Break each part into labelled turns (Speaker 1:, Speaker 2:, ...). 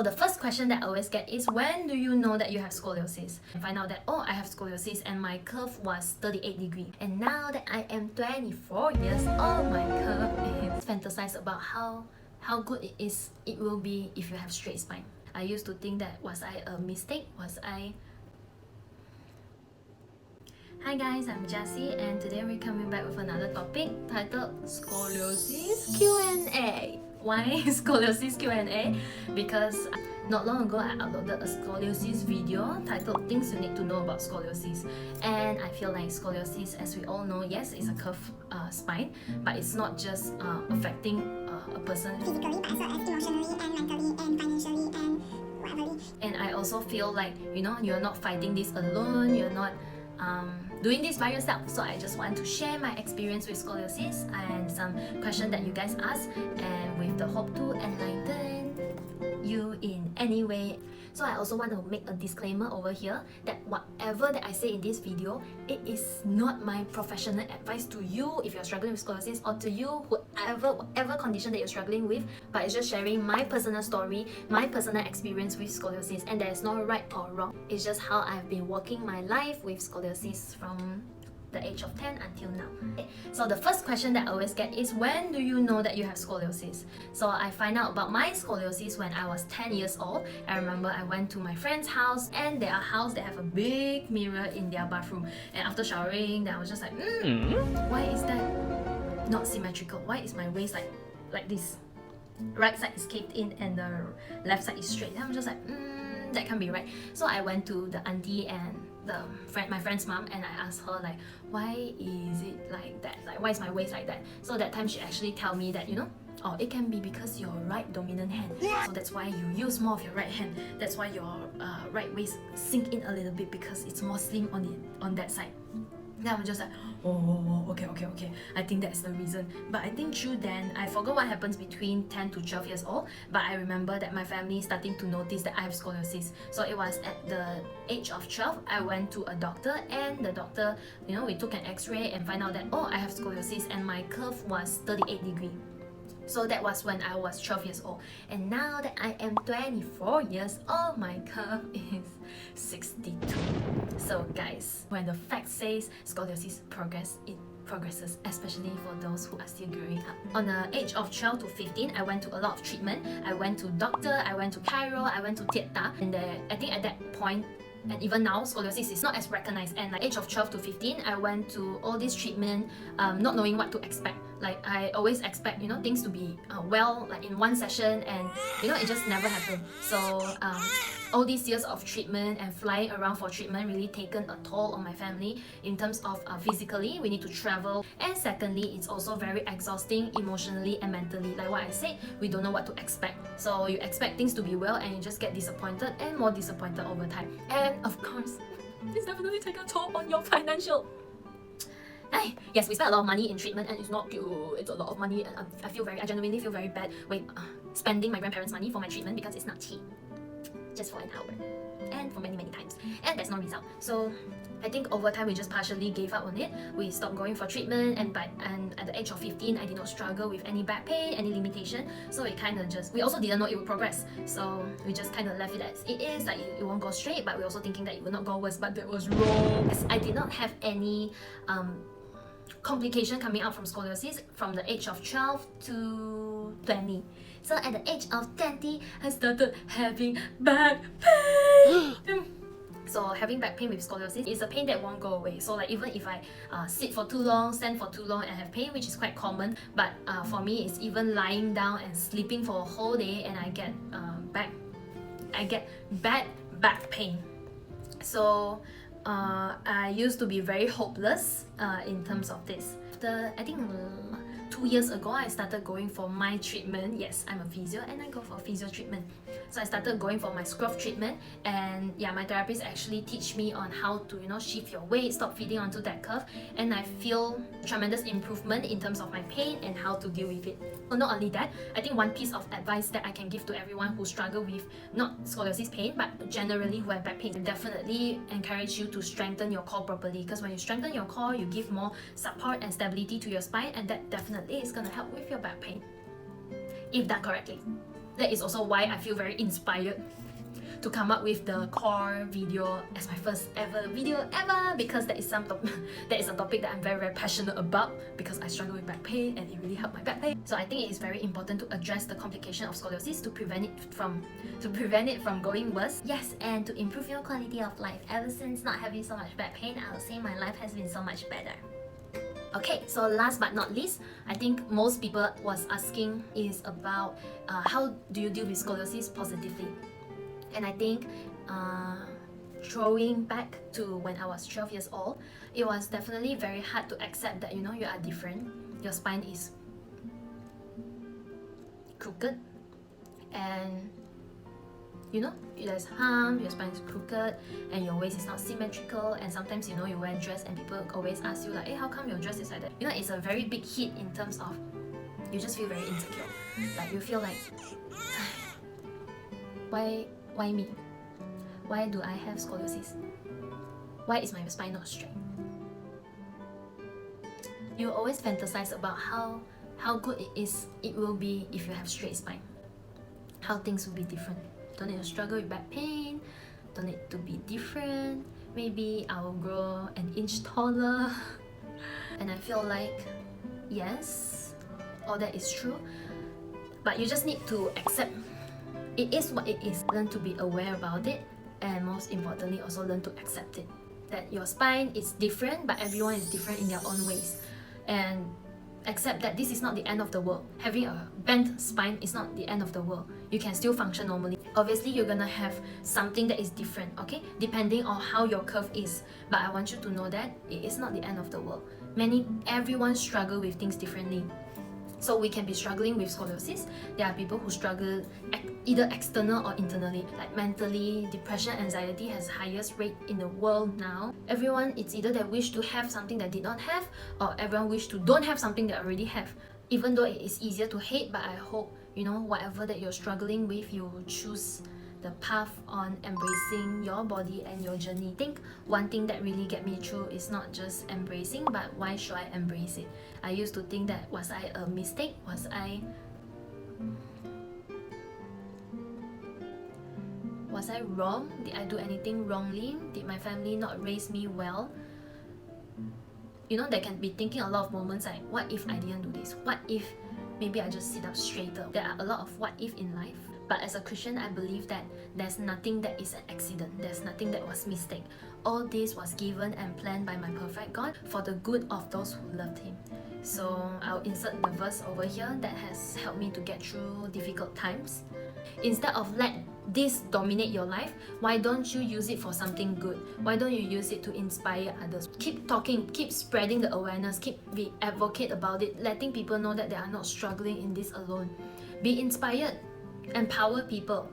Speaker 1: So the first question that I always get is, when do you know that you have scoliosis? I find out that, oh, I have scoliosis and my curve was 38 degrees. And now that I am 24 years old, my curve is fantasize about how good it will be if you have straight spine. I used to think that, was I a mistake? Hi guys, I'm Jessie and today we're coming back with another topic titled Scoliosis Q&A. Why scoliosis Q&A? Because not long ago I uploaded a scoliosis video titled Things You Need to Know About Scoliosis, and I feel like scoliosis, as we all know, yes, it's a curved spine, but it's not just affecting a person
Speaker 2: physically, but as well as emotionally and mentally and financially and whatever.
Speaker 1: And I also feel like, you're not fighting this alone, you're not doing this by yourself. So I just want to share my experience with scoliosis and some questions that you guys ask, and with the hope to enlighten you in any way. So I also want to make a disclaimer over here that whatever that I say in this video, it is not my professional advice to you if you're struggling with scoliosis, or to you whatever condition that you're struggling with, but it's just sharing my personal story, my personal experience with scoliosis, and there is no right or wrong. It's just how I've been working my life with scoliosis from the age of 10 until now. Okay. So the first question that I always get is, when do you know that you have scoliosis? So I find out about my scoliosis when I was 10 years old. I remember I went to my friend's house, and their house, they have a big mirror in their bathroom, and after showering, then I was just like, why is that not symmetrical? Why is my waist like this? Right side is caved in and the left side is straight. And I'm just like, that can't be right. So I went to the auntie and my friend's mom, and I asked her, like, why is it like that? Like, why is my waist like that? So that time she actually tell me that, oh, it can be because your right dominant hand. So that's why you use more of your right hand. That's why your right waist sink in a little bit, because it's more slim on that side. Then I'm just like, okay. I think that's the reason. But I think through then, I forgot what happens between 10 to 12 years old. But I remember that my family is starting to notice that I have scoliosis. So it was at the age of 12, I went to a doctor, and the doctor, we took an x-ray and find out that, oh, I have scoliosis and my curve was 38 degrees. So that was when I was 12 years old. And now that I am 24 years old, my curve is 62. So guys, when the fact says scoliosis progresses, especially for those who are still growing up. On the age of 12 to 15, I went to a lot of treatment. I went to doctor, I went to chiro, I went to theatre, and I think at that point, and even now, scoliosis is not as recognized. And at the age of 12 to 15, I went to all this treatment, not knowing what to expect. Like, I always expect, things to be well, like in one session, and it just never happened. So all these years of treatment and flying around for treatment really taken a toll on my family in terms of physically, we need to travel, and secondly, it's also very exhausting emotionally and mentally. Like what I said, we don't know what to expect. So you expect things to be well, and you just get disappointed and more disappointed over time. And of course, this definitely take a toll on your financial. Yes, we spend a lot of money in treatment, and it's not good. It's a lot of money, and I genuinely feel very bad spending my grandparents' money for my treatment, because it's not cheap. Just for an hour, and for many times, and there's no result. So I think over time we just partially gave up on it. We stopped going for treatment, and at the age of 15, I did not struggle with any back pain, any limitation. So we also didn't know it would progress. So we just kind of left it as it is, like it won't go straight, but we're also thinking that it will not go worse, but that was wrong. I did not have any complication coming out from scoliosis from the age of 12 to 20. So at the age of 20, I started having back pain. So having back pain with scoliosis is a pain that won't go away. So like, even if I sit for too long, stand for too long and have pain, which is quite common, but for me it's even lying down and sleeping for a whole day, and I get bad back pain. So I used to be very hopeless in terms of this. I think 2 years ago, I started going for my treatment. Yes, I'm a physio, and I go for physio treatment. So I started going for my scruff treatment, and yeah, my therapist actually teach me on how to shift your weight, stop feeding onto that curve, and I feel tremendous improvement in terms of my pain and how to deal with it. But not only that, I think one piece of advice that I can give to everyone who struggle with not scoliosis pain, but generally who have back pain, definitely encourage you to strengthen your core properly, because when you strengthen your core, you give more support and stability to your spine, and that definitely is going to help with your back pain if done correctly. That is also why I feel very inspired to come up with the core video as my first ever video ever, because that is a topic that I'm very passionate about, because I struggle with back pain and it really helped my back pain. So I think it is very important to address the complication of scoliosis to prevent it from going worse. Yes, and to improve your quality of life. Ever since not having so much back pain, I would say my life has been so much better. Okay, so last but not least, I think most people was asking is about how do you deal with scoliosis positively? And I think throwing back to when I was 12 years old, it was definitely very hard to accept that, you know, you are different. Your spine is crooked, and you know, there's hump, your spine is crooked, and your waist is not symmetrical. And sometimes, you know, you wear dress and people always ask you like, hey, how come your dress is like that? You know, it's a very big hit in terms of you just feel very insecure. Like you feel like, why me? Why do I have scoliosis? Why is my spine not straight? You always fantasize about how good it will be if you have straight spine. How things will be different. Don't need to struggle with back pain. Don't need to be different. Maybe I will grow an inch taller. And I feel like, yes, all that is true. But you just need to accept it is what it is. Learn to be aware about it, and most importantly also learn to accept it. That your spine is different, but everyone is different in their own ways. And accept that this is not the end of the world. Having a bent spine is not the end of the world. You can still function normally. Obviously, you're gonna have something that is different, okay? Depending on how your curve is. But I want you to know that it is not the end of the world. Everyone struggle with things differently. So we can be struggling with scoliosis. There are people who struggle either external or internally, like mentally. Depression, anxiety has highest rate in the world now. Everyone, it's either they wish to have something that did not have, or everyone wish to don't have something that already have. Even though it is easier to hate, but I hope, you know, whatever that you're struggling with, you will choose the path on embracing your body and your journey. I think one thing that really get me through is not just embracing, but why should I embrace it? I used to think that, was I a mistake? Was I wrong? Did I do anything wrongly? Did my family not raise me well? You know, they can be thinking a lot of moments like, what if I didn't do this? What if maybe I just sit up straighter? There are a lot of what if in life. But as a Christian, I believe that there's nothing that is an accident. There's nothing that was mistake. All this was given and planned by my perfect God for the good of those who loved Him. So I'll insert the verse over here that has helped me to get through difficult times. Instead of let this dominate your life, why don't you use it for something good? Why don't you use it to inspire others? Keep talking, keep spreading the awareness, be advocate about it, letting people know that they are not struggling in this alone. Be inspired. Empower people,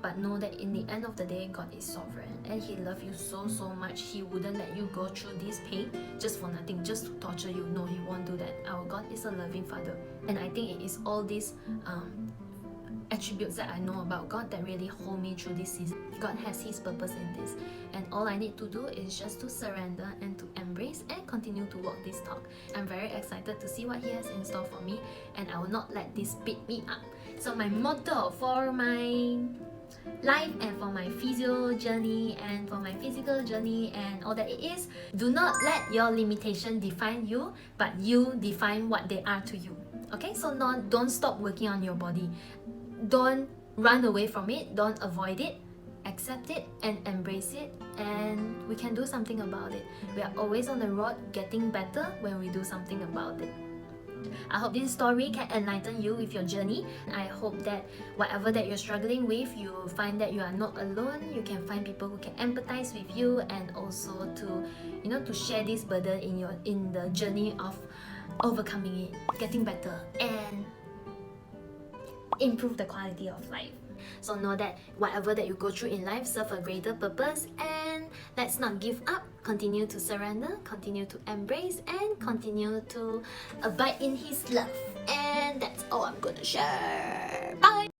Speaker 1: but know that in the end of the day, God is sovereign and He loves you so much. He wouldn't let you go through this pain just for nothing, just to torture you. No, He won't do that. Our God is a loving Father, and I think it is all these attributes that I know about God that really hold me through this season. God has His purpose in this, and all I need to do is just to surrender and to embrace and continue to walk this talk. I'm very excited to see what He has in store for me, and I will not let this beat me up. So my motto for my life and for my physio journey and for my physical journey and all that it is, do not let your limitation define you, but you define what they are to you. Okay, so don't stop working on your body. Don't run away from it. Don't avoid it. Accept it and embrace it, and we can do something about it. We are always on the road getting better when we do something about it. I hope this story can enlighten you with your journey. I hope that whatever that you're struggling with, you find that you are not alone. You can find people who can empathize with you, and also to share this burden in the journey of overcoming it, getting better, and improve the quality of life. So know that whatever that you go through in life serves a greater purpose, and let's not give up. Continue to surrender, continue to embrace, and continue to abide in His love. And that's all I'm gonna share. Bye!